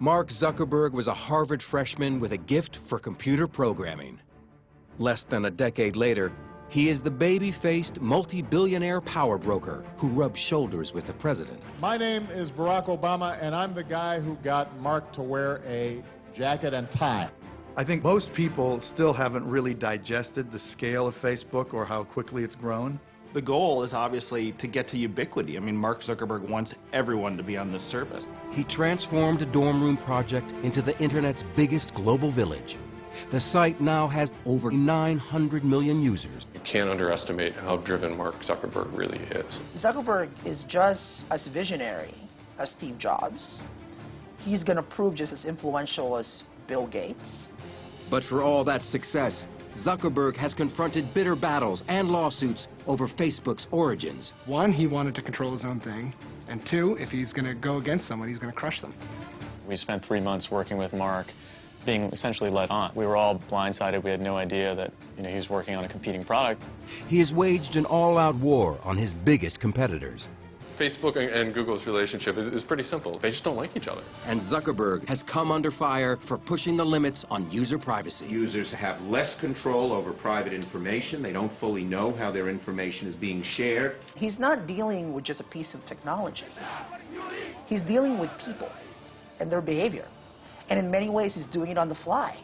Mark Zuckerberg was a Harvard freshman with a gift for computer programming. Less than a decade later, he is the baby-faced, multi-billionaire power broker who rubs shoulders with the president. My name is Barack Obama, and I'm the guy who got Mark to wear a jacket and tie. I think most people still haven't really digested the scale of Facebook or how quickly it's grown. The goal is obviously to get to ubiquity. I mean, Mark Zuckerberg wants everyone to be on this service. He transformed a dorm room project into the Internet's biggest global village. The site now has over 900 million users. You can't underestimate how driven Mark Zuckerberg really is. Zuckerberg is just as visionary as Steve Jobs. He's going to prove just as influential as Bill Gates. But for all that success, Zuckerberg has confronted bitter battles and lawsuits over Facebook's origins. One, he wanted to control his own thing. And two, if he's going to go against someone, he's going to crush them. We spent 3 months working with Mark, being essentially led on. We were all blindsided. We had no idea that he was working on a competing product. He has waged an all-out war on his biggest competitors. Facebook and Google's relationship is pretty simple. They just don't like each other. And Zuckerberg has come under fire for pushing the limits on user privacy. Users have less control over private information. They don't fully know how their information is being shared. He's not dealing with just a piece of technology. He's dealing with people and their behavior. And in many ways, he's doing it on the fly.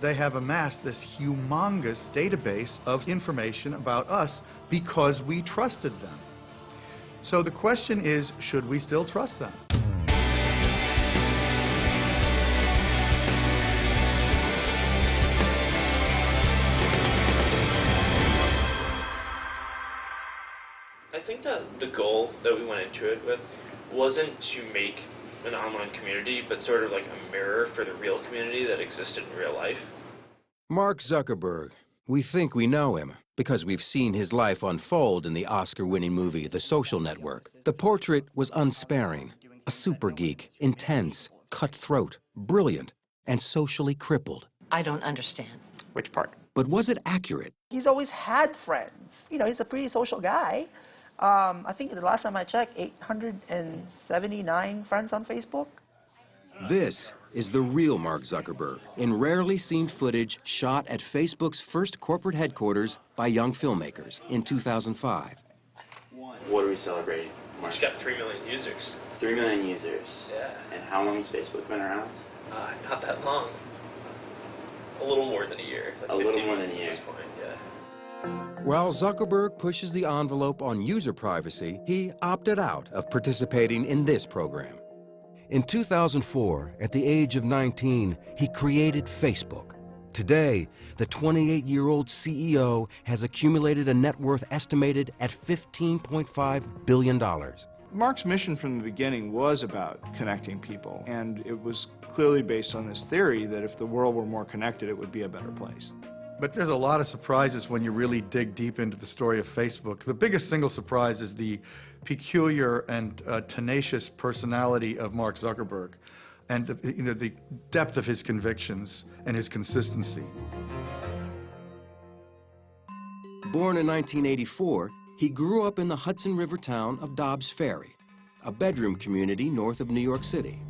They have amassed this humongous database of information about us because we trusted them. So the question is, should we still trust them? I think that the goal that we went into it with wasn't to make an online community, but sort of like a mirror for the real community that existed in real life. Mark Zuckerberg. We think we know him because we've seen his life unfold in the Oscar-winning movie The Social Network. The portrait was unsparing, a super geek, intense, cutthroat, brilliant, and socially crippled. I don't understand. Which part? But was it accurate? He's always had friends. He's a pretty social guy. I think the last time I checked, 879 friends on Facebook. This is the real Mark Zuckerberg in rarely seen footage shot at Facebook's first corporate headquarters by young filmmakers in 2005. What are we celebrating, Mark? It's got 3 million users. 3 million users. Yeah. And how long has Facebook been around? Not that long. A little more than a year. Like a little more than a year. At this point, yeah. While Zuckerberg pushes the envelope on user privacy, he opted out of participating in this program. In 2004, at the age of 19, he created Facebook. Today, the 28-year-old CEO has accumulated a net worth estimated at $15.5 billion. Mark's mission from the beginning was about connecting people, and it was clearly based on this theory that if the world were more connected, it would be a better place. But there's a lot of surprises when you really dig deep into the story of Facebook. The biggest single surprise is the peculiar and tenacious personality of Mark Zuckerberg, and the depth of his convictions and his consistency. Born in 1984, he grew up in the Hudson River town of Dobbs Ferry, a bedroom community north of New York City.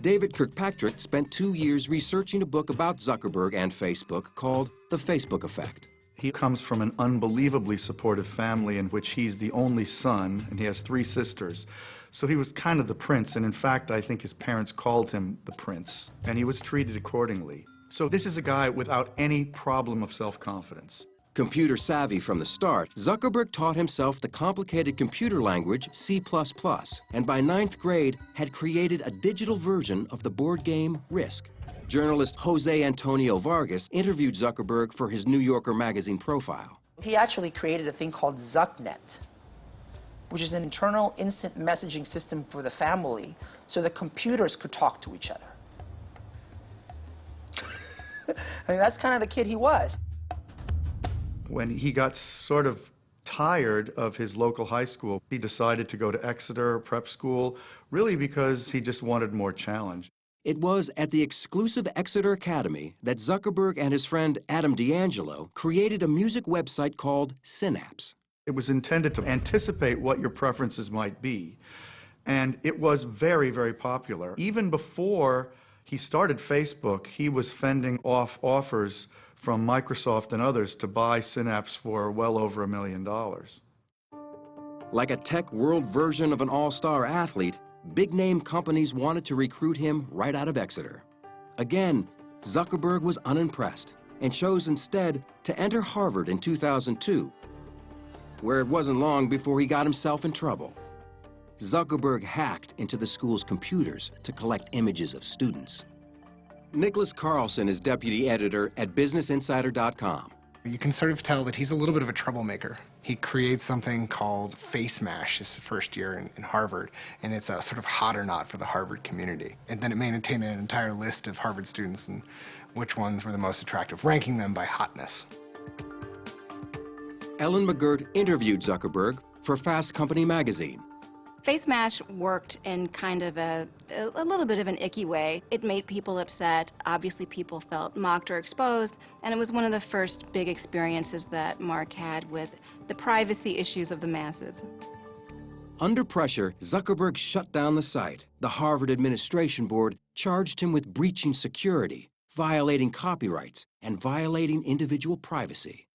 David Kirkpatrick spent 2 years researching a book about Zuckerberg and Facebook called The Facebook Effect. He comes from an unbelievably supportive family in which he's the only son, and he has 3 sisters. So he was kind of the prince, and in fact, I think his parents called him the prince, and he was treated accordingly. So this is a guy without any problem of self-confidence. Computer savvy from the start, Zuckerberg taught himself the complicated computer language C++, and by 9th grade had created a digital version of the board game Risk. Journalist Jose Antonio Vargas interviewed Zuckerberg for his New Yorker magazine profile. He actually created a thing called ZuckNet, which is an internal instant messaging system for the family so the computers could talk to each other. I mean, that's kind of the kid he was. When he got sort of tired of his local high school, he decided to go to Exeter prep school, really because he just wanted more challenge. It was at the exclusive Exeter Academy that Zuckerberg and his friend Adam D'Angelo created a music website called Synapse. It was intended to anticipate what your preferences might be. And it was very, very popular. Even before he started Facebook, he was fending off offers from Microsoft and others to buy Synapse for well over $1 million. Like a tech world version of an all-star athlete, big-name companies wanted to recruit him right out of Exeter. Again, Zuckerberg was unimpressed and chose instead to enter Harvard in 2002, where it wasn't long before he got himself in trouble. Zuckerberg hacked into the school's computers to collect images of students. Nicholas Carlson is deputy editor at BusinessInsider.com. You can sort of tell that he's a little bit of a troublemaker. He creates something called Face Mash his first year in Harvard, and it's a sort of hot or not for the Harvard community. And then it maintained an entire list of Harvard students and which ones were the most attractive, ranking them by hotness. Ellen McGirt interviewed Zuckerberg for Fast Company magazine. Face Mash worked in kind of a little bit of an icky way. It made people upset. Obviously, people felt mocked or exposed, and it was one of the first big experiences that Mark had with the privacy issues of the masses. Under pressure, Zuckerberg shut down the site. The Harvard Administration Board charged him with breaching security, violating copyrights, and violating individual privacy.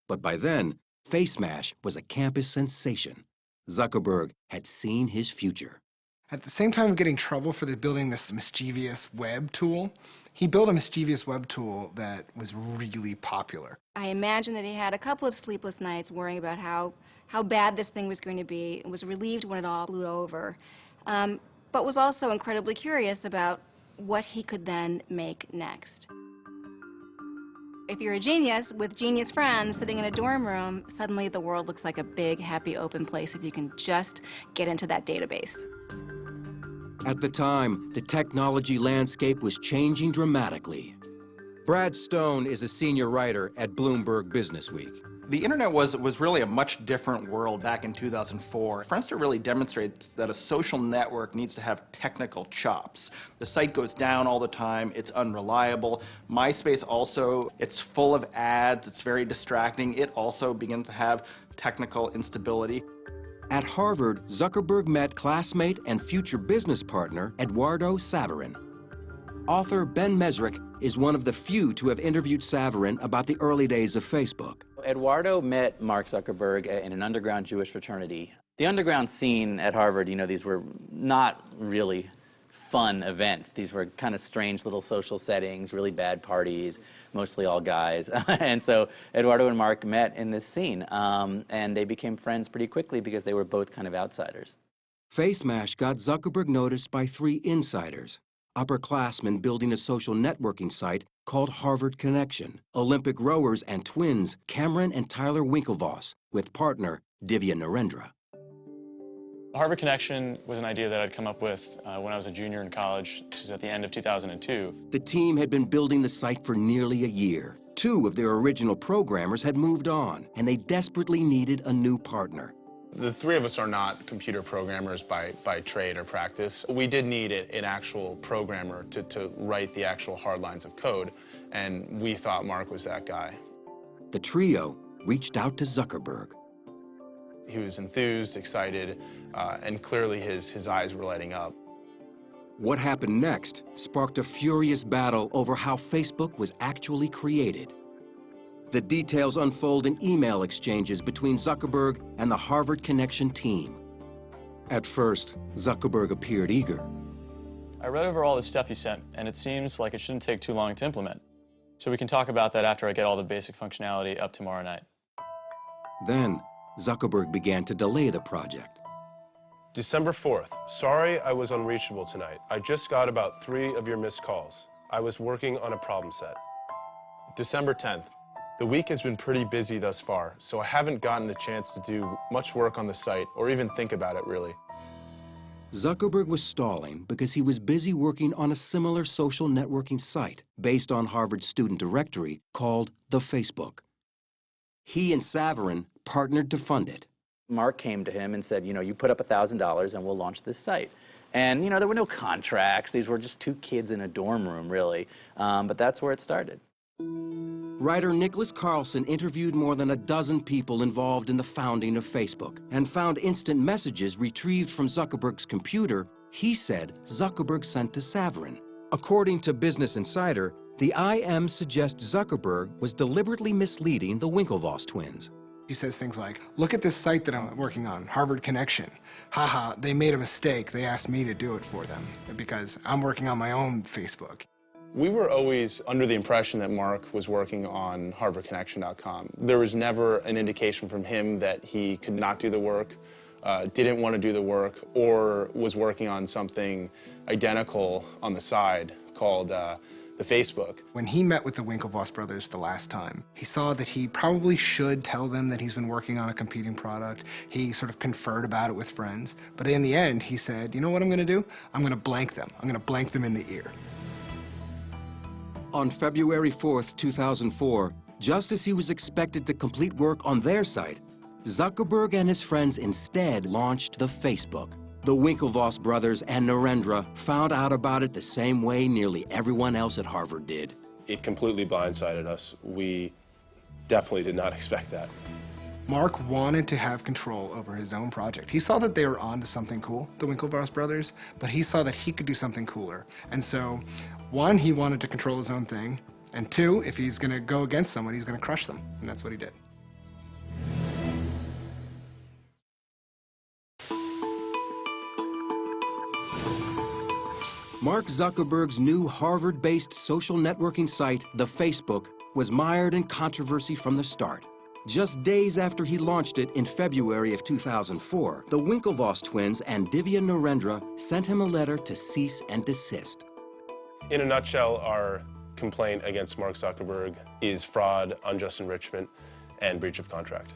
But by then, Face Mash was a campus sensation. Zuckerberg had seen his future. At the same time of getting trouble for building this mischievous web tool, he built a mischievous web tool that was really popular. I imagine that he had a couple of sleepless nights worrying about how bad this thing was going to be, and was relieved when it all blew over, but was also incredibly curious about what he could then make next. If you're a genius with genius friends sitting in a dorm room, suddenly the world looks like a big, happy, open place if you can just get into that database. At the time, the technology landscape was changing dramatically. Brad Stone is a senior writer at Bloomberg Businessweek. The internet was really a much different world back in 2004. Friendster really demonstrates that a social network needs to have technical chops. The site goes down all the time, it's unreliable. MySpace also, it's full of ads, it's very distracting. It also begins to have technical instability. At Harvard, Zuckerberg met classmate and future business partner Eduardo Saverin. Author Ben Mesrick is one of the few to have interviewed Saverin about the early days of Facebook. Eduardo met Mark Zuckerberg in an underground Jewish fraternity. The underground scene at Harvard, you know, these were not really fun events. These were kind of strange little social settings, really bad parties, mostly all guys. And so Eduardo and Mark met in this scene, and they became friends pretty quickly because they were both kind of outsiders. Face Mash got Zuckerberg noticed by three insiders: upperclassmen building a social networking site called Harvard Connection, Olympic rowers and twins Cameron and Tyler Winklevoss, with partner Divya Narendra. Harvard Connection was an idea that I'd come up with when I was a junior in college. This was at the end of 2002. The team had been building the site for nearly a year. Two of their original programmers had moved on, and they desperately needed a new partner. The three of us are not computer programmers by trade or practice. We did need an actual programmer to write the actual hard lines of code, and we thought Mark was that guy. The trio reached out to Zuckerberg. He was enthused, excited, and clearly his eyes were lighting up. What happened next sparked a furious battle over how Facebook was actually created. The details unfold in email exchanges between Zuckerberg and the Harvard Connection team. At first, Zuckerberg appeared eager. I read over all the stuff you sent, and it seems like it shouldn't take too long to implement. So we can talk about that after I get all the basic functionality up tomorrow night. Then, Zuckerberg began to delay the project. December 4th. Sorry I was unreachable tonight. I just got about 3 of your missed calls. I was working on a problem set. December 10th. The week has been pretty busy thus far, so I haven't gotten a chance to do much work on the site or even think about it, really. Zuckerberg was stalling because he was busy working on a similar social networking site based on Harvard's student directory called The Facebook. He and Saverin partnered to fund it. Mark came to him and said, you know, you put up $1,000 and we'll launch this site. And, you know, there were no contracts. These were just two kids in a dorm room, really. But that's where it started. Writer Nicholas Carlson interviewed more than a dozen people involved in the founding of Facebook and found instant messages retrieved from Zuckerberg's computer he said Zuckerberg sent to Saverin. According to Business Insider, the IM suggests Zuckerberg was deliberately misleading the Winklevoss twins. He says things like, look at this site that I'm working on, Harvard Connection. Haha, they made a mistake. They asked me to do it for them because I'm working on my own Facebook. We were always under the impression that Mark was working on HarvardConnection.com. There was never an indication from him that he could not do the work, didn't want to do the work, or was working on something identical on the side called the Facebook. When he met with the Winklevoss brothers the last time, he saw that he probably should tell them that he's been working on a competing product. He sort of conferred about it with friends. But in the end, he said, you know what I'm going to do? I'm going to blank them. I'm going to blank them in the ear. On February 4th, 2004, just as he was expected to complete work on their site, Zuckerberg and his friends instead launched the Facebook. The Winklevoss brothers and Narendra found out about it the same way nearly everyone else at Harvard did. It completely blindsided us. We definitely did not expect that. Mark wanted to have control over his own project. He saw that they were onto something cool, the Winklevoss brothers, but he saw that he could do something cooler. And so, one, he wanted to control his own thing, and two, if he's going to go against someone, he's going to crush them. And that's what he did. Mark Zuckerberg's new Harvard-based social networking site, the Facebook, was mired in controversy from the start. Just days after he launched it in February of 2004, the Winklevoss twins and Divya Narendra sent him a letter to cease and desist. In a nutshell, our complaint against Mark Zuckerberg is fraud, unjust enrichment, and breach of contract.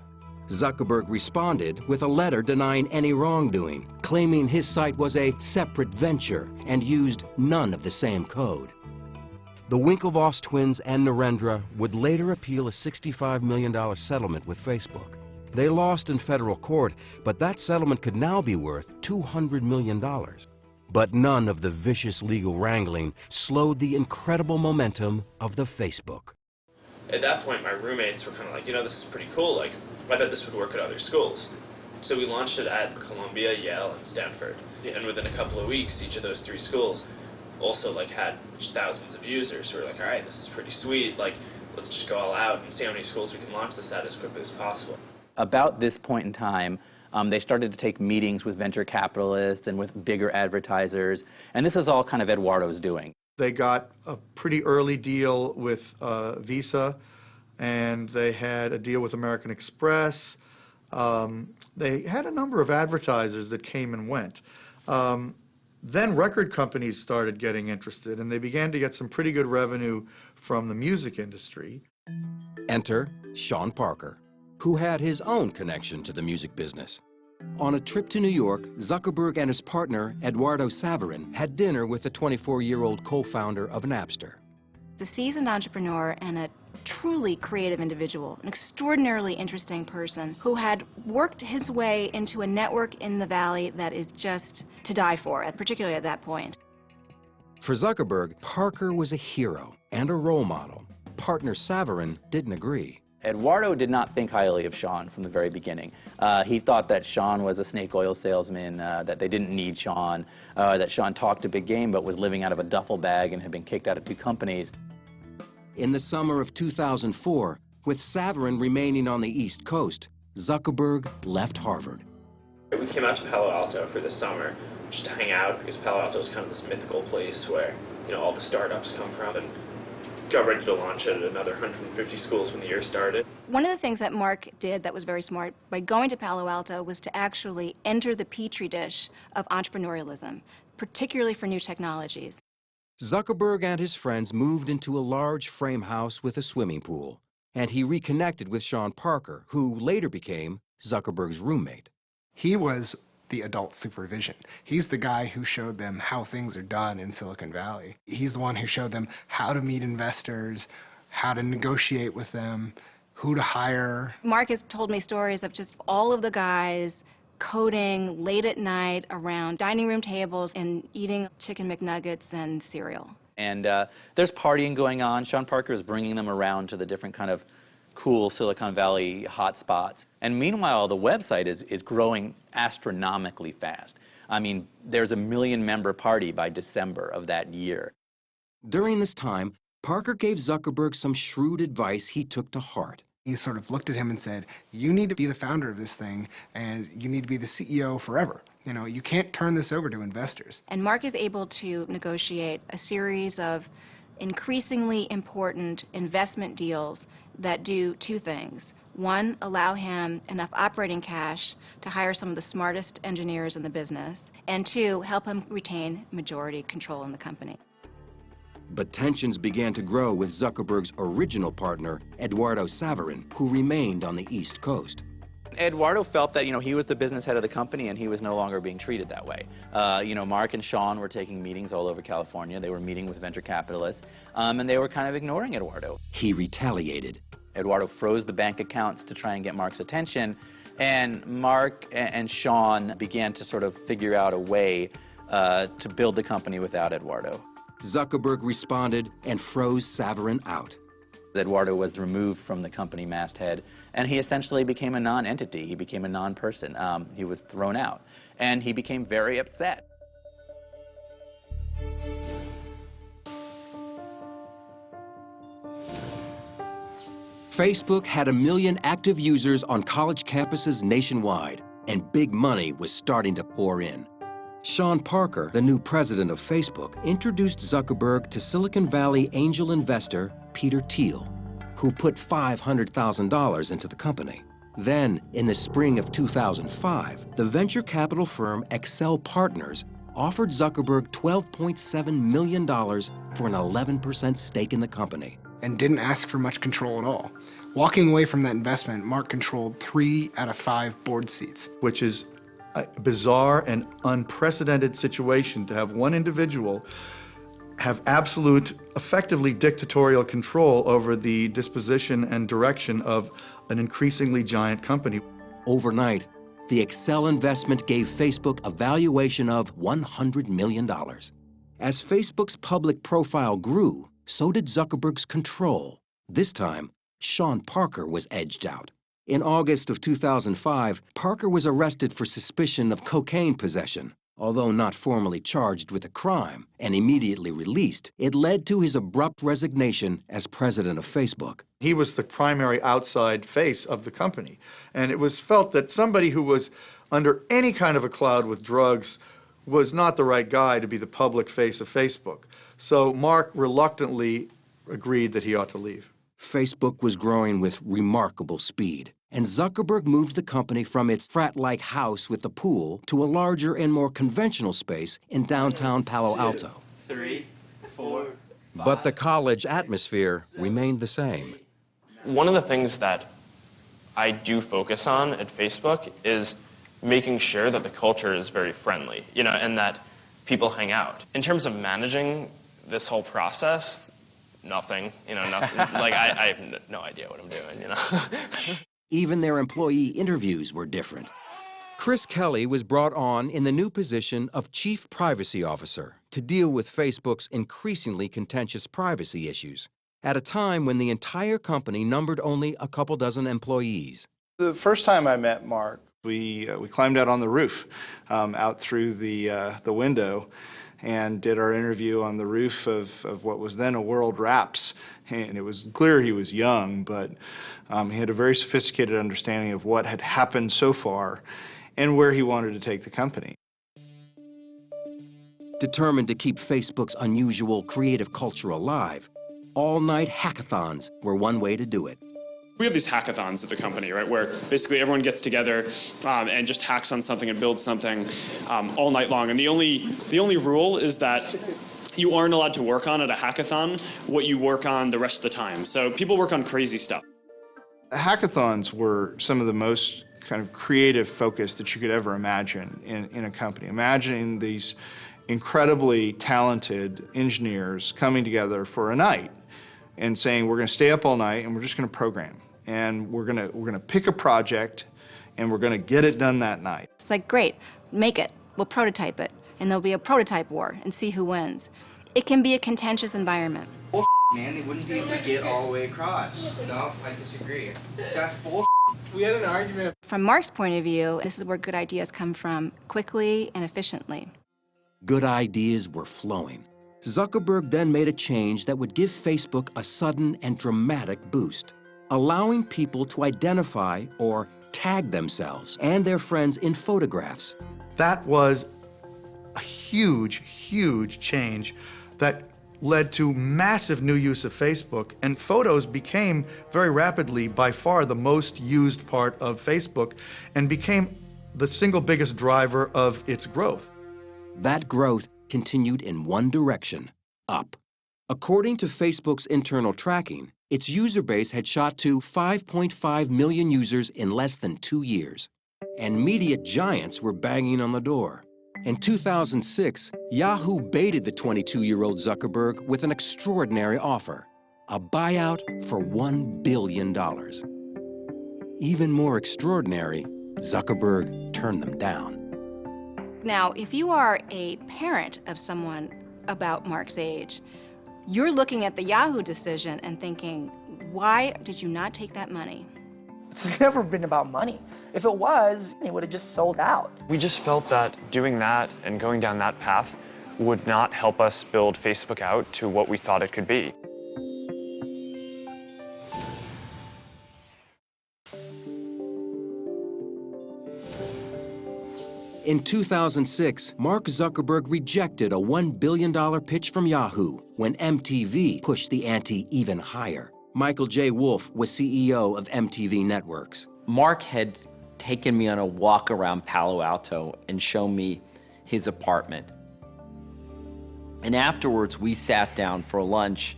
Zuckerberg responded with a letter denying any wrongdoing, claiming his site was a separate venture and used none of the same code. The Winklevoss twins and Narendra would later appeal a $65 million settlement with Facebook. They lost in federal court, but that settlement could now be worth $200 million. But none of the vicious legal wrangling slowed the incredible momentum of the Facebook. At that point, my roommates were kind of like, you know, this is pretty cool. Like, I bet this would work at other schools. So we launched it at Columbia, Yale, and Stanford. And within a couple of weeks, each of those three schools also like had thousands of users who were like, all right, this is pretty sweet. Like, let's just go all out and see how many schools we can launch this at as quickly as possible. About this point in time, they started to take meetings with venture capitalists and with bigger advertisers. And this is all kind of Eduardo's doing. They got a pretty early deal with Visa, and they had a deal with American Express. They had a number of advertisers that came and went. Then record companies started getting interested, and they began to get some pretty good revenue from the music industry. Enter Sean Parker, who had his own connection to the music business. On a trip to New York, Zuckerberg and his partner, Eduardo Saverin, had dinner with the 24-year-old co-founder of Napster. The seasoned entrepreneur and a truly creative individual, an extraordinarily interesting person who had worked his way into a network in the Valley that is just to die for, particularly at that point. For Zuckerberg, Parker was a hero and a role model. Partner Saverin didn't agree. Eduardo did not think highly of Sean from the very beginning. He thought that Sean was a snake oil salesman, that they didn't need Sean, that Sean talked a big game but was living out of a duffel bag and had been kicked out of 2 companies. In the summer of 2004, with Saverin remaining on the East Coast, Zuckerberg left Harvard. We came out to Palo Alto for the summer just to hang out because Palo Alto is kind of this mythical place where, you know, all the startups come from, and got ready to launch it at another 150 schools when the year started. One of the things that Mark did that was very smart by going to Palo Alto was to actually enter the petri dish of entrepreneurialism, particularly for new technologies. Zuckerberg and his friends moved into a large frame house with a swimming pool, and he reconnected with Sean Parker, who later became Zuckerberg's roommate. He was the adult supervision. He's the guy who showed them how things are done in Silicon Valley. He's the one who showed them how to meet investors, how to negotiate with them, who to hire. Mark has told me stories of just all of the guys coding late at night around dining room tables and eating chicken McNuggets and cereal. And there's partying going on. Sean Parker is bringing them around to the different kind of cool Silicon Valley hot spots. And meanwhile, the website is growing astronomically fast. I mean, there's a 1 million member party by December of that year. During this time, Parker gave Zuckerberg some shrewd advice he took to heart. He sort of looked at him and said, you need to be the founder of this thing, and you need to be the CEO forever. You know, you can't turn this over to investors. And Mark is able to negotiate a series of increasingly important investment deals that do two things. One, allow him enough operating cash to hire some of the smartest engineers in the business, and two, help him retain majority control in the company. But tensions began to grow with Zuckerberg's original partner, Eduardo Saverin, who remained on the East Coast. Eduardo felt that, he was the business head of the company and he was no longer being treated that way. Mark and Sean were taking meetings all over California. They were meeting with venture capitalists, and they were kind of ignoring Eduardo. He retaliated. Eduardo froze the bank accounts to try and get Mark's attention, and Mark and Sean began to sort of figure out a way to build the company without Eduardo. Zuckerberg responded and froze Saverin out. Eduardo was removed from the company masthead, and he essentially became a non-entity. He became a non-person. He was thrown out, and he became very upset. Facebook had 1 million active users on college campuses nationwide, and big money was starting to pour in. Sean Parker, the new president of Facebook, introduced Zuckerberg to Silicon Valley angel investor Peter Thiel, who put $500,000 into the company. Then, in the spring of 2005, the venture capital firm Excel Partners offered Zuckerberg $12.7 million for an 11% stake in the company. And didn't ask for much control at all. Walking away from that investment, Mark controlled 3 out of 5 board seats. Which is a bizarre and unprecedented situation to have one individual have absolute, effectively dictatorial control over the disposition and direction of an increasingly giant company. Overnight, the Excel investment gave Facebook a valuation of $100 million. As Facebook's public profile grew, so did Zuckerberg's control. This time, Sean Parker was edged out. In August of 2005, Parker was arrested for suspicion of cocaine possession. Although not formally charged with a crime and immediately released, it led to his abrupt resignation as president of Facebook. He was the primary outside face of the company, and it was felt that somebody who was under any kind of a cloud with drugs was not the right guy to be the public face of Facebook. So Mark reluctantly agreed that he ought to leave. Facebook was growing with remarkable speed, and Zuckerberg moved the company from its frat-like house with the pool to a larger and more conventional space in downtown Palo Alto. 3, 4, 5, but the college atmosphere remained the same. One of the things that I do focus on at Facebook is making sure that the culture is very friendly, and that people hang out. In terms of managing this whole process, nothing, nothing. Like, I have no idea what I'm doing, Even their employee interviews were different. Chris Kelly was brought on in the new position of Chief Privacy Officer to deal with Facebook's increasingly contentious privacy issues, at a time when the entire company numbered only a couple dozen employees. The first time I met Mark, we climbed out on the roof, out through the window, and did our interview on the roof of what was then a World Wraps. And it was clear he was young, but he had a very sophisticated understanding of what had happened so far and where he wanted to take the company. Determined to keep Facebook's unusual creative culture alive, all-night hackathons were one way to do it. We have these hackathons at the company, right, where basically everyone gets together and just hacks on something and builds something all night long. And the only rule is that you aren't allowed to work on at a hackathon what you work on the rest of the time. So people work on crazy stuff. Hackathons were some of the most kind of creative focus that you could ever imagine in a company. Imagining these incredibly talented engineers coming together for a night and saying, we're going to stay up all night and we're just going to program. And we're going to pick a project and we're going to get it done that night. It's like, great, make it. We'll prototype it. And there'll be a prototype war and see who wins. it can be a contentious environment. Man, they wouldn't be able to get all the way across. No, I disagree. That's bull. We had an argument. From Mark's point of view, this is where good ideas come from quickly and efficiently. Good ideas were flowing. Zuckerberg then made a change that would give Facebook a sudden and dramatic boost, allowing people to identify or tag themselves and their friends in photographs. That was a huge, huge change that led to massive new use of Facebook, and photos became very rapidly by far the most used part of Facebook and became the single biggest driver of its growth. That growth continued in one direction, up. According to Facebook's internal tracking, its user base had shot to 5.5 million users in less than 2 years. And media giants were banging on the door. In 2006, Yahoo baited the 22-year-old Zuckerberg with an extraordinary offer, a buyout for $1 billion. Even more extraordinary, Zuckerberg turned them down. Now, if you are a parent of someone about Mark's age, you're looking at the Yahoo decision and thinking, why did you not take that money? It's never been about money. If it was, it would have just sold out. We just felt that doing that and going down that path would not help us build Facebook out to what we thought it could be. In 2006, Mark Zuckerberg rejected a $1 billion pitch from Yahoo when MTV pushed the ante even higher. Michael J. Wolf was CEO of MTV Networks. Mark had taken me on a walk around Palo Alto and shown me his apartment. And afterwards, we sat down for lunch,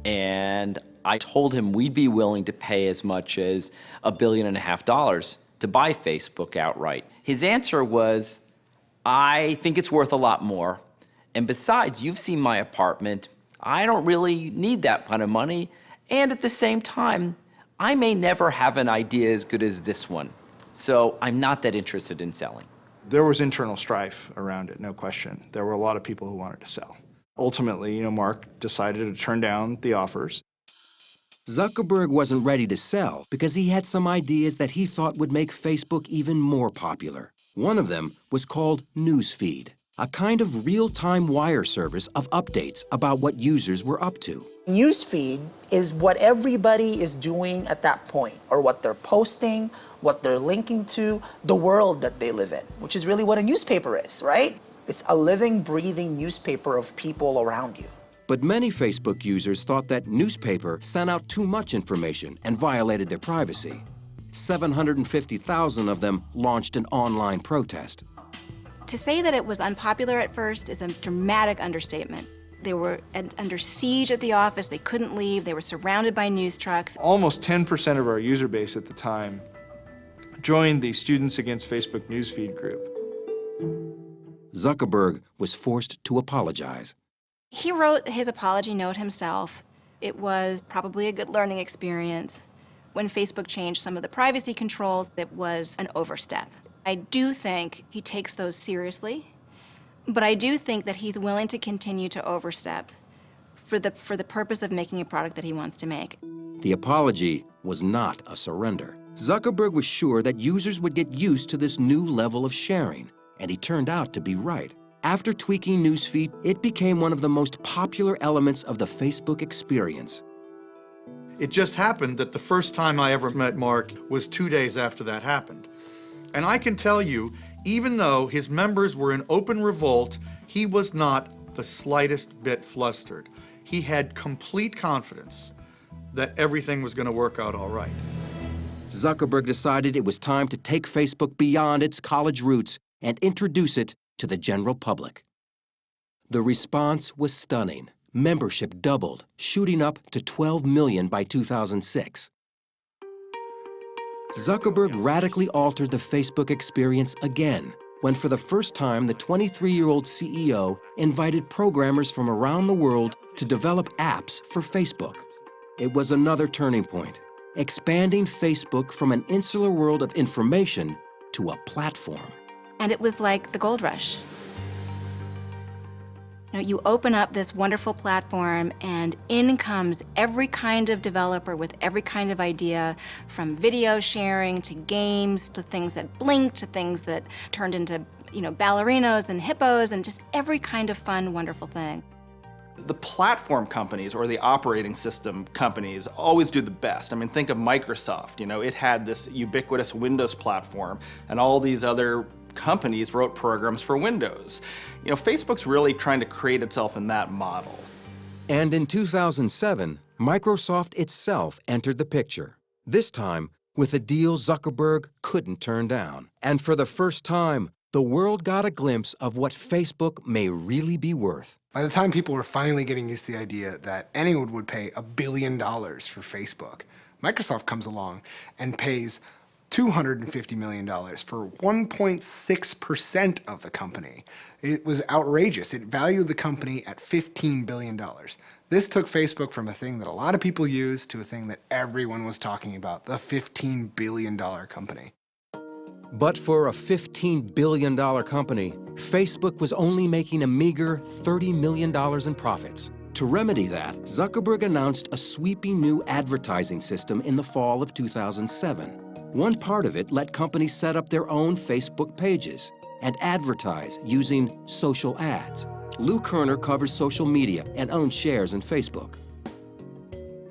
and I told him we'd be willing to pay as much as $1.5 billion to buy Facebook outright. His answer was, I think it's worth a lot more. And besides, you've seen my apartment. I don't really need that kind of money. And at the same time, I may never have an idea as good as this one. So I'm not that interested in selling. There was internal strife around it, no question. There were a lot of people who wanted to sell. Ultimately, Mark decided to turn down the offers. Zuckerberg wasn't ready to sell because he had some ideas that he thought would make Facebook even more popular. One of them was called Newsfeed, a kind of real-time wire service of updates about what users were up to. Newsfeed is what everybody is doing at that point, or what they're posting, what they're linking to, the world that they live in, which is really what a newspaper is, right? It's a living, breathing newspaper of people around you. But many Facebook users thought that newspaper sent out too much information and violated their privacy. 750,000 of them launched an online protest. To say that it was unpopular at first is a dramatic understatement. They were under siege at the office. They couldn't leave. They were surrounded by news trucks. Almost 10% of our user base at the time joined the Students Against Facebook Newsfeed group. Zuckerberg was forced to apologize. He wrote his apology note himself. It was probably a good learning experience. When Facebook changed some of the privacy controls, it was an overstep. I do think he takes those seriously, but I do think that he's willing to continue to overstep for the purpose of making a product that he wants to make. The apology was not a surrender. Zuckerberg was sure that users would get used to this new level of sharing, and he turned out to be right. After tweaking Newsfeed, it became one of the most popular elements of the Facebook experience. It just happened that the first time I ever met Mark was 2 days after that happened. And I can tell you, even though his members were in open revolt, he was not the slightest bit flustered. He had complete confidence that everything was going to work out all right. Zuckerberg decided it was time to take Facebook beyond its college roots and introduce it to the general public. The response was stunning. Membership doubled, shooting up to 12 million by 2006. Zuckerberg radically altered the Facebook experience again when for the first time the 23-year-old CEO invited programmers from around the world to develop apps for Facebook. It was another turning point, expanding Facebook from an insular world of information to a platform. And it was like the gold rush. You open up this wonderful platform and in comes every kind of developer with every kind of idea, from video sharing to games to things that blink to things that turned into, ballerinos and hippos and just every kind of fun, wonderful thing. The platform companies or the operating system companies always do the best. I mean, think of Microsoft. It had this ubiquitous Windows platform, and all these other companies wrote programs for Windows. Facebook's really trying to create itself in that model. And in 2007, Microsoft itself entered the picture, this time with a deal Zuckerberg couldn't turn down. And for the first time, the world got a glimpse of what Facebook may really be worth. By the time people were finally getting used to the idea that anyone would pay $1 billion for Facebook, Microsoft comes along and pays $250 million for 1.6% of the company. It was outrageous. It valued the company at $15 billion. This took Facebook from a thing that a lot of people use to a thing that everyone was talking about, the $15 billion company. But for a $15 billion company, Facebook was only making a meager $30 million in profits. To remedy that, Zuckerberg announced a sweeping new advertising system in the fall of 2007. One part of it let companies set up their own Facebook pages and advertise using social ads. Lou Kerner covers social media and owns shares in Facebook.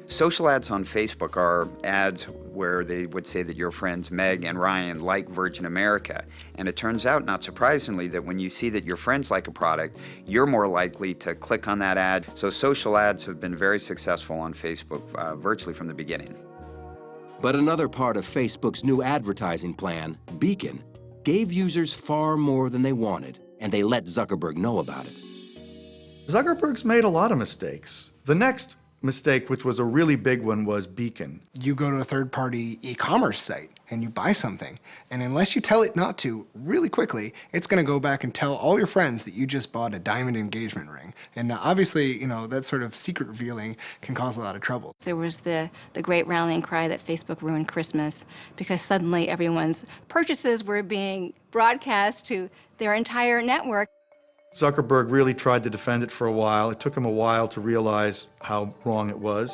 Social ads on Facebook are ads where they would say that your friends Meg and Ryan like Virgin America. And it turns out, not surprisingly, that when you see that your friends like a product, you're more likely to click on that ad. So social ads have been very successful on Facebook virtually from the beginning. But another part of Facebook's new advertising plan, Beacon, gave users far more than they wanted, and they let Zuckerberg know about it. Zuckerberg's made a lot of mistakes. The next mistake, which was a really big one, was Beacon. You go to a third-party e-commerce site and you buy something, and unless you tell it not to really quickly, it's going to go back and tell all your friends that you just bought a diamond engagement ring. And obviously, that sort of secret revealing can cause a lot of trouble. There was the great rallying cry that Facebook ruined Christmas because suddenly everyone's purchases were being broadcast to their entire network. Zuckerberg really tried to defend it for a while. It took him a while to realize how wrong it was.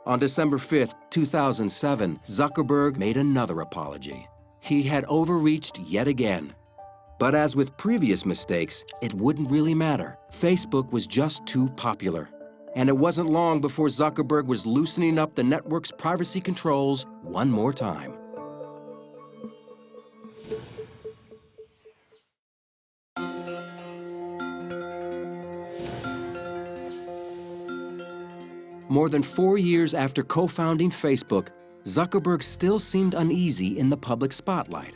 On December 5th, 2007, Zuckerberg made another apology. He had overreached yet again. But as with previous mistakes, it wouldn't really matter. Facebook was just too popular. And it wasn't long before Zuckerberg was loosening up the network's privacy controls one more time. More than 4 years after co-founding Facebook, Zuckerberg still seemed uneasy in the public spotlight.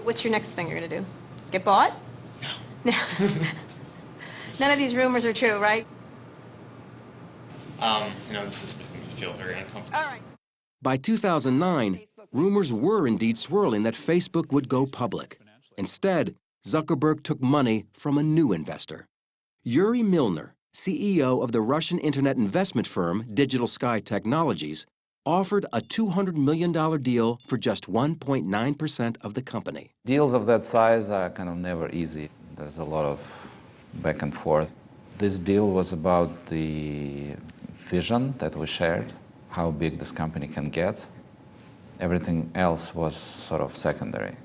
What's your next thing you're going to do? Get bought? No. None of these rumors are true, right? This is making me feel very uncomfortable. All right. By 2009, rumors were indeed swirling that Facebook would go public. Instead, Zuckerberg took money from a new investor. Yuri Milner, CEO of the Russian internet investment firm Digital Sky Technologies, offered a $200 million deal for just 1.9% of the company. Deals of that size are kind of never easy. There's a lot of back and forth. This deal was about the vision that we shared, how big this company can get. Everything else was sort of secondary.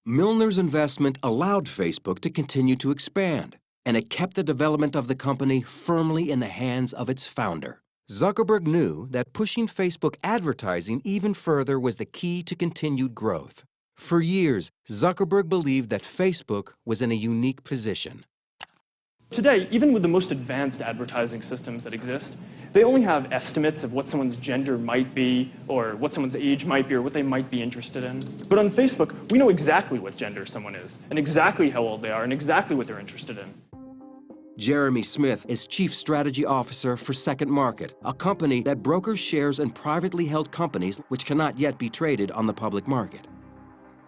Milner's investment allowed Facebook to continue to expand, and it kept the development of the company firmly in the hands of its founder. Zuckerberg knew that pushing Facebook advertising even further was the key to continued growth. For years, Zuckerberg believed that Facebook was in a unique position. Today, even with the most advanced advertising systems that exist, they only have estimates of what someone's gender might be, or what someone's age might be, or what they might be interested in. But on Facebook, we know exactly what gender someone is, and exactly how old they are, and exactly what they're interested in. Jeremy Smith is Chief Strategy Officer for Second Market, a company that brokers shares in privately held companies which cannot yet be traded on the public market.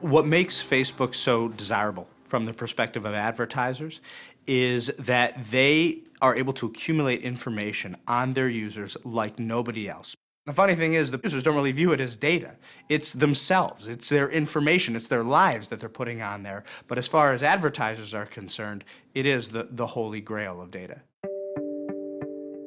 What makes Facebook so desirable from the perspective of advertisers is that they are able to accumulate information on their users like nobody else. The funny thing is, the users don't really view it as data. It's themselves. It's their information. It's their lives that they're putting on there. But as far as advertisers are concerned, it is the holy grail of data.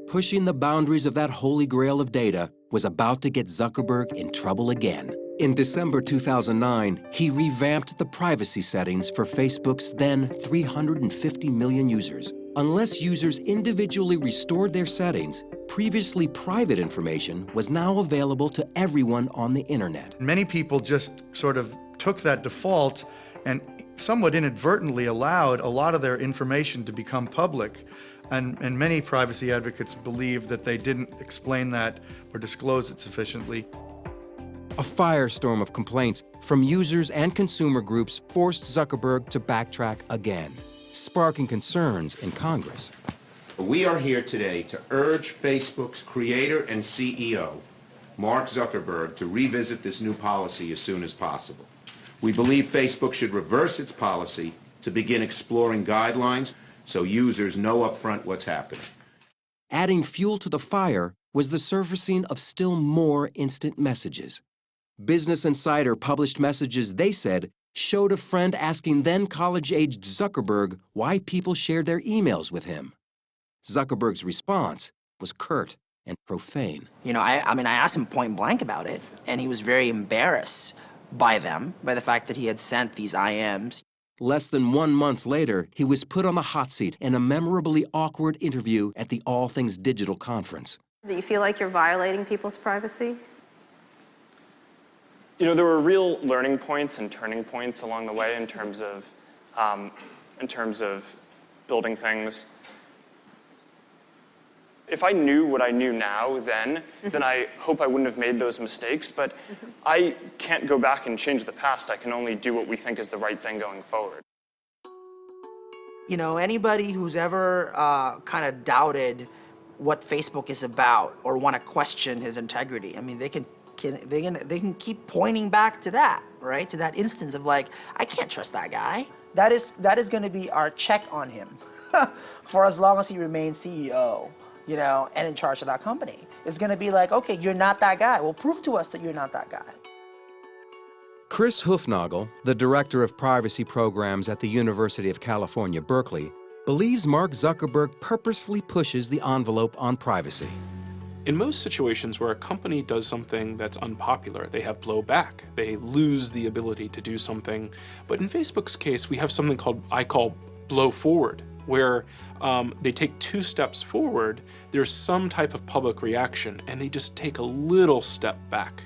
Pushing the boundaries of that holy grail of data was about to get Zuckerberg in trouble again. In December 2009, he revamped the privacy settings for Facebook's then 350 million users. Unless users individually restored their settings, previously private information was now available to everyone on the internet. Many people just sort of took that default and somewhat inadvertently allowed a lot of their information to become public. And many privacy advocates believe that they didn't explain that or disclose it sufficiently. A firestorm of complaints from users and consumer groups forced Zuckerberg to backtrack again, sparking concerns in Congress. We are here today to urge Facebook's creator and CEO, Mark Zuckerberg, to revisit this new policy as soon as possible. We believe Facebook should reverse its policy to begin exploring guidelines so users know upfront what's happening. Adding fuel to the fire was the surfacing of still more instant messages. Business Insider published messages they said showed a friend asking then college-aged Zuckerberg why people shared their emails with him. Zuckerberg's response was curt and profane. You know, I mean, I asked him point blank about it, and he was very embarrassed by the fact that he had sent these IMs. Less than 1 month later, he was put on the hot seat in a memorably awkward interview at the All Things Digital conference. Do you feel like you're violating people's privacy? You know, there were real learning points and turning points along the way in terms of building things. If I knew what I knew now then I hope I wouldn't have made those mistakes. But I can't go back and change the past. I can only do what we think is the right thing going forward. You know, anybody who's ever kind of doubted what Facebook is about or want to question his integrity, I mean, they can keep pointing back to that, right? To that instance of like, I can't trust that guy. That is going to be our check on him for as long as he remains CEO, you know, and in charge of that company. It's going to be like, okay, you're not that guy. Well, prove to us that you're not that guy. Chris Hufnagel, the director of privacy programs at the University of California, Berkeley, believes Mark Zuckerberg purposefully pushes the envelope on privacy. In most situations where a company does something that's unpopular, they have blowback. They lose the ability to do something. But in Facebook's case, we have something I call blow forward, where they take 2 steps forward, there's some type of public reaction, and they just take a little step back.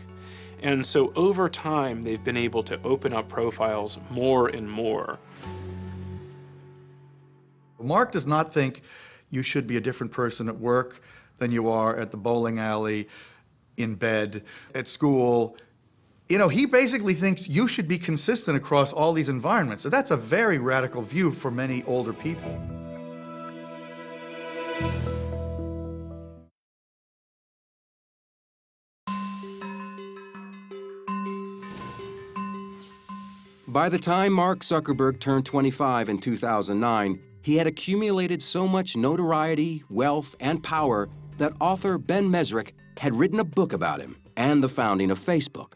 And so over time, they've been able to open up profiles more and more. Mark does not think you should be a different person at work than you are at the bowling alley, in bed, at school. You know, he basically thinks you should be consistent across all these environments. So that's a very radical view for many older people. By the time Mark Zuckerberg turned 25 in 2009, he had accumulated so much notoriety, wealth, and power that author Ben Mesrick had written a book about him and the founding of Facebook.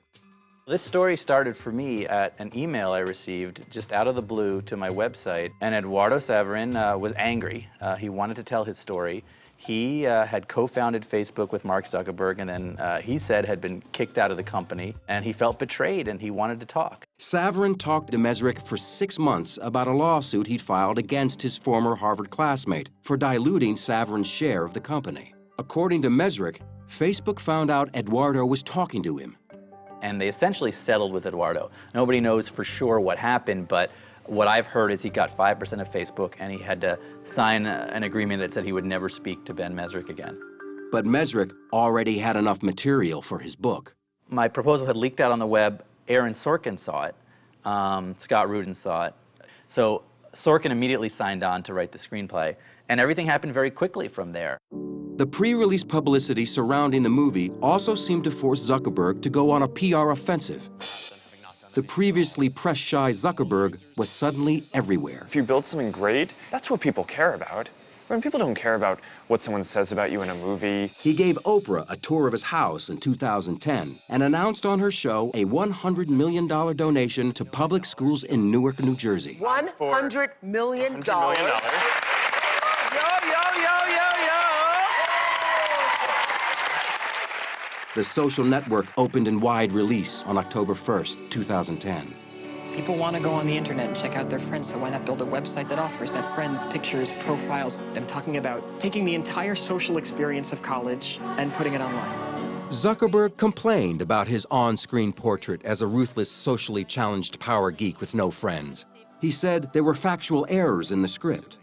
This story started for me at an email I received just out of the blue to my website, and Eduardo Saverin was angry. He wanted to tell his story. He had co-founded Facebook with Mark Zuckerberg, and then he said had been kicked out of the company, and he felt betrayed, and he wanted to talk. Saverin talked to Mesrick for 6 months about a lawsuit he'd filed against his former Harvard classmate for diluting Saverin's share of the company. According to Mesrick, Facebook found out Eduardo was talking to him. And they essentially settled with Eduardo. Nobody knows for sure what happened, but what I've heard is he got 5% of Facebook, and he had to sign an agreement that said he would never speak to Ben Mesrick again. But Mesrick already had enough material for his book. My proposal had leaked out on the web. Aaron Sorkin saw it. Scott Rudin saw it. So Sorkin immediately signed on to write the screenplay, and everything happened very quickly from there. The pre-release publicity surrounding the movie also seemed to force Zuckerberg to go on a PR offensive. The previously press-shy Zuckerberg was suddenly everywhere. If you build something great, that's what people care about. When people don't care about what someone says about you in a movie. He gave Oprah a tour of his house in 2010 and announced on her show a $100 million donation to public schools in Newark, New Jersey. $100 million. The social network opened in wide release on October 1st, 2010. People want to go on the internet and check out their friends, so why not build a website that offers that friends, pictures, profiles? I'm talking about taking the entire social experience of college and putting it online. Zuckerberg complained about his on-screen portrait as a ruthless, socially challenged power geek with no friends. He said there were factual errors in the script.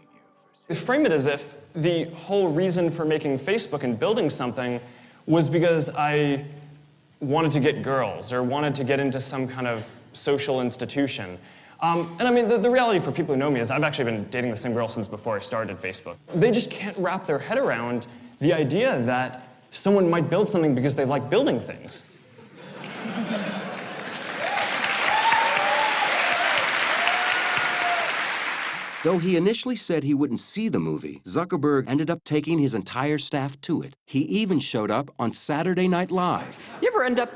They frame it as if the whole reason for making Facebook and building something was because I wanted to get girls or wanted to get into some kind of social institution. And I mean, the reality for people who know me is I've actually been dating the same girl since before I started Facebook. They just can't wrap their head around the idea that someone might build something because they like building things. Though he initially said he wouldn't see the movie, Zuckerberg ended up taking his entire staff to it. He even showed up on Saturday Night Live. You ever end up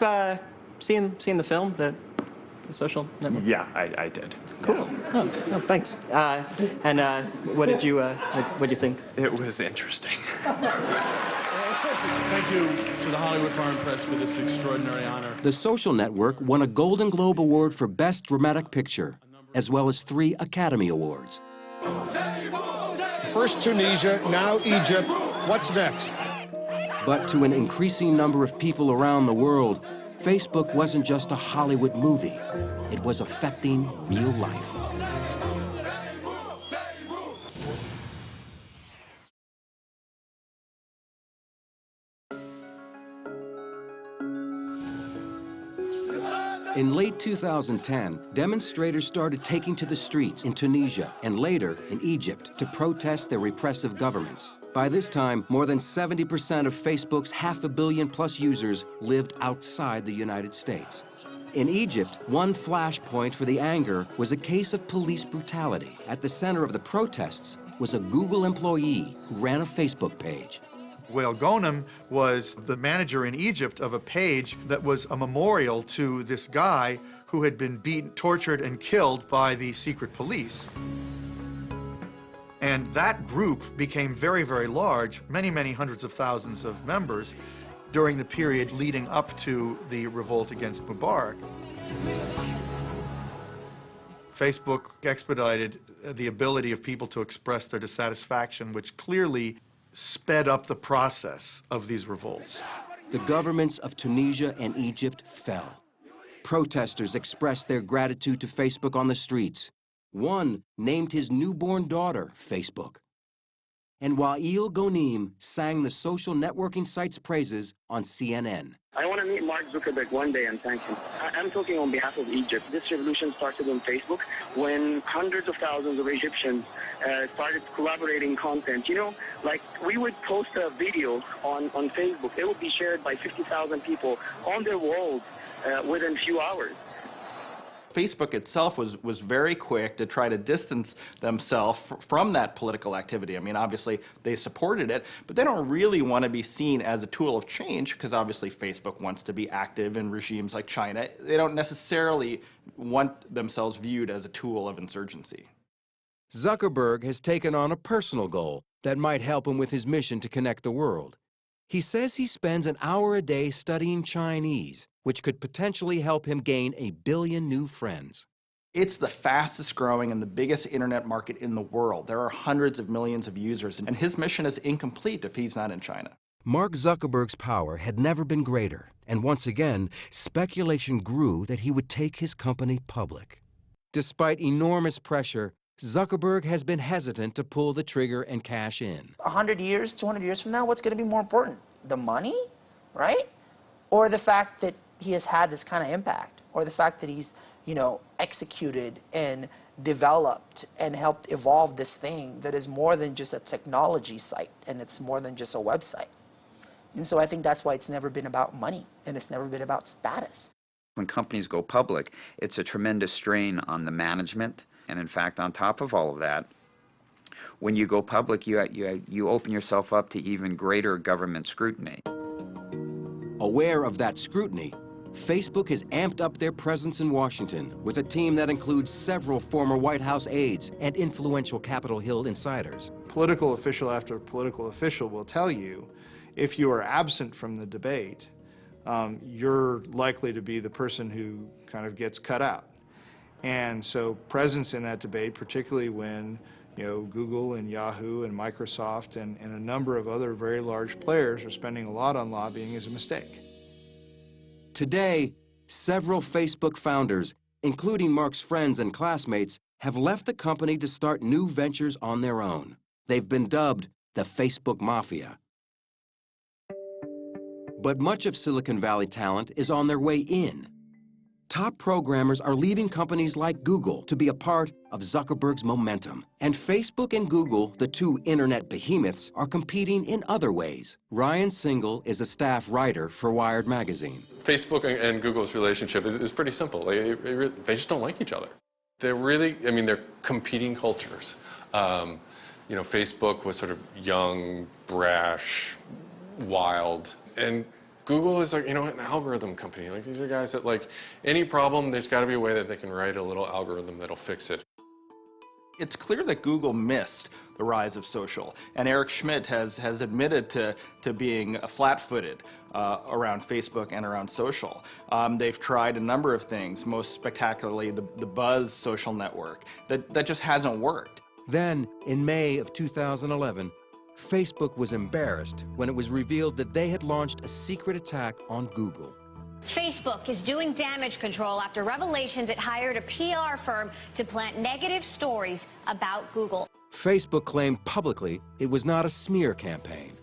seeing the film, the Social Network? Yeah, I did. Cool. Yeah. Oh, thanks. And what did you think? It was interesting. Thank you to the Hollywood Foreign Press for this extraordinary honor. The Social Network won a Golden Globe Award for Best Dramatic Picture, as well as 3 Academy Awards. First Tunisia, now Egypt. What's next? But to an increasing number of people around the world, Facebook wasn't just a Hollywood movie. It was affecting real life. In late 2010, demonstrators started taking to the streets in Tunisia and later in Egypt to protest their repressive governments. By this time, more than 70% of Facebook's 500 million+ users lived outside the United States. In Egypt, one flashpoint for the anger was a case of police brutality. At the center of the protests was a Google employee who ran a Facebook page. Wael Ghonim was the manager in Egypt of a page that was a memorial to this guy who had been beaten, tortured, and killed by the secret police. And that group became very, very large, many, many hundreds of thousands of members during the period leading up to the revolt against Mubarak. Facebook expedited the ability of people to express their dissatisfaction, which clearly sped up the process of these revolts. The governments of Tunisia and Egypt fell. Protesters expressed their gratitude to Facebook on the streets. One named his newborn daughter Facebook. And Wael Ghonim sang the social networking site's praises on CNN. I want to meet Mark Zuckerberg one day and thank him. I'm talking on behalf of Egypt. This revolution started on Facebook when hundreds of thousands of Egyptians started collaborating content. You know, like we would post a video on Facebook. It would be shared by 50,000 people on their walls within a few hours. Facebook itself was very quick to try to distance themselves from that political activity. I mean, obviously, they supported it, but they don't really want to be seen as a tool of change because obviously Facebook wants to be active in regimes like China. They don't necessarily want themselves viewed as a tool of insurgency. Zuckerberg has taken on a personal goal that might help him with his mission to connect the world. He says he spends an hour a day studying Chinese, which could potentially help him gain 1 billion new friends. It's the fastest growing and the biggest internet market in the world. There are hundreds of millions of users, and his mission is incomplete if he's not in China. Mark Zuckerberg's power had never been greater, and once again, speculation grew that he would take his company public. Despite enormous pressure, Zuckerberg has been hesitant to pull the trigger and cash in. 100 years, 200 years from now, what's going to be more important? The money, right? Or the fact that he has had this kind of impact? Or the fact that he's, you know, executed and developed and helped evolve this thing that is more than just a technology site and it's more than just a website. And so I think that's why it's never been about money and it's never been about status. When companies go public, it's a tremendous strain on the management. And in fact, on top of all of that, When you go public, you open yourself up to even greater government scrutiny. Aware of that scrutiny, Facebook has amped up their presence in Washington with a team that includes several former White House aides and influential Capitol Hill insiders. Political official after political official will tell you, if you are absent from the debate, you're likely to be the person who kind of gets cut out. And so presence in that debate, particularly when Google and Yahoo and Microsoft and a number of other very large players are spending a lot on lobbying, is a mistake. Today, several Facebook founders, including Mark's friends and classmates, have left the company to start new ventures on their own. They've been dubbed the Facebook Mafia. But much of Silicon Valley talent is on their way in. Top programmers are leaving companies like Google to be a part of Zuckerberg's momentum. And Facebook and Google, the two internet behemoths, are competing in other ways. Ryan Single is a staff writer for Wired magazine. Facebook and Google's relationship is pretty simple. They just don't like each other. They're really, they're competing cultures. Facebook was sort of young, brash, wild, and Google is like, an algorithm company. Like, these are guys that, like, any problem, there's got to be a way that they can write a little algorithm that'll fix it. It's clear that Google missed the rise of social, and Eric Schmidt has admitted to being flat-footed around Facebook and around social. They've tried a number of things, most spectacularly the Buzz social network. That just hasn't worked. Then, in May of 2011, Facebook was embarrassed when it was revealed that they had launched a secret attack on Google. Facebook is doing damage control after revelations it hired a PR firm to plant negative stories about Google. Facebook claimed publicly it was not a smear campaign,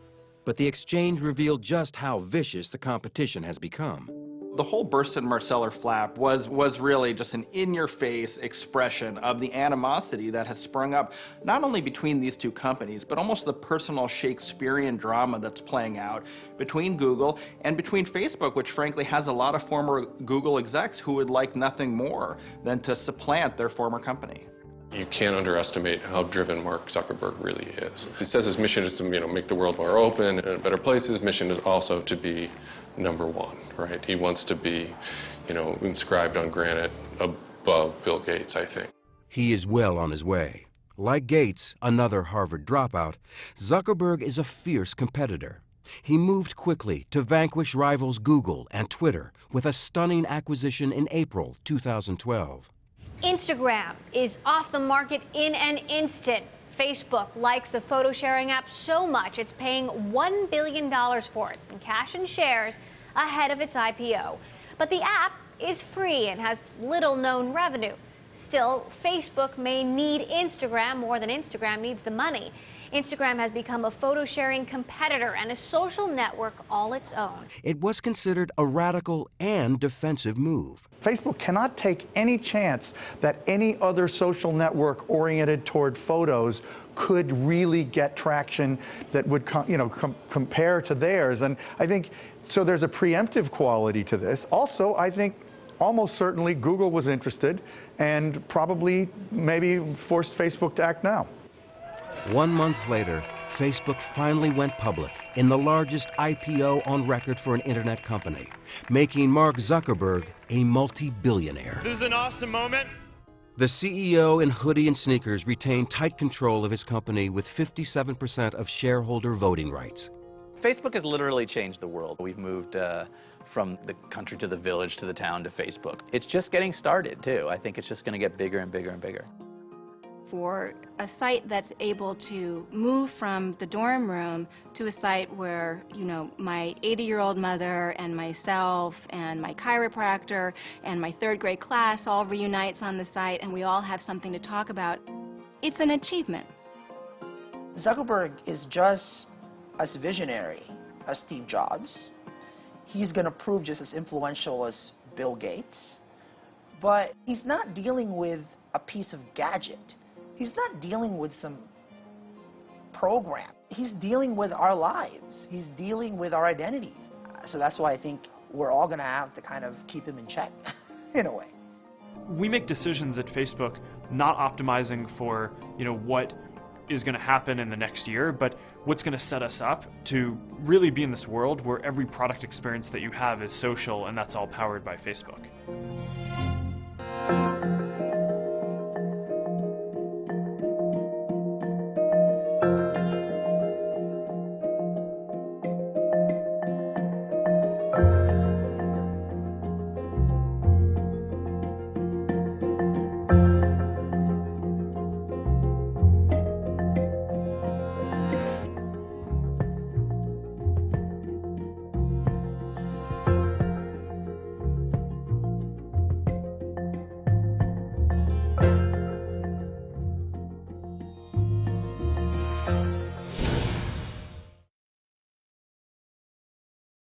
but the exchange revealed just how vicious the competition has become. The whole Burstyn Marsteller flap was really just an in-your-face expression of the animosity that has sprung up not only between these two companies, but almost the personal Shakespearean drama that's playing out between Google and between Facebook, which frankly has a lot of former Google execs who would like nothing more than to supplant their former company. You can't underestimate how driven Mark Zuckerberg really is. He says his mission is to make the world more open and a better place. His mission is also to be #1, right? He wants to be, inscribed on granite above Bill Gates, I think. He is well on his way. Like Gates, another Harvard dropout, Zuckerberg is a fierce competitor. He moved quickly to vanquish rivals Google and Twitter with a stunning acquisition in April 2012. Instagram is off the market in an instant. Facebook likes the photo sharing app so much it's paying $1 billion for it in cash and shares ahead of its IPO. But the app is free and has little known revenue. Still, Facebook may need Instagram more than Instagram needs the money. Instagram has become a photo sharing competitor and a social network all its own. It was considered a radical and defensive move. Facebook cannot take any chance that any other social network oriented toward photos could really get traction that would compare to theirs. And I think, so there's a preemptive quality to this. Also, I think almost certainly Google was interested and probably maybe forced Facebook to act now. 1 month later, Facebook finally went public in the largest IPO on record for an internet company, making Mark Zuckerberg a multi-billionaire. This is an awesome moment. The CEO in hoodie and sneakers retained tight control of his company with 57% of shareholder voting rights. Facebook has literally changed the world. We've moved from the country to the village to the town to Facebook. It's just getting started, too. I think it's just going to get bigger and bigger and bigger. For a site that's able to move from the dorm room to a site where, my 80-year-old mother and myself and my chiropractor and my third grade class all reunites on the site and we all have something to talk about, it's an achievement. Zuckerberg is just as visionary as Steve Jobs. He's going to prove just as influential as Bill Gates. But he's not dealing with a piece of gadget. He's not dealing with some program. He's dealing with our lives. He's dealing with our identities. So that's why I think we're all going to have to kind of keep him in check, in a way. We make decisions at Facebook not optimizing for, what is going to happen in the next year, but what's going to set us up to really be in this world where every product experience that you have is social, and that's all powered by Facebook.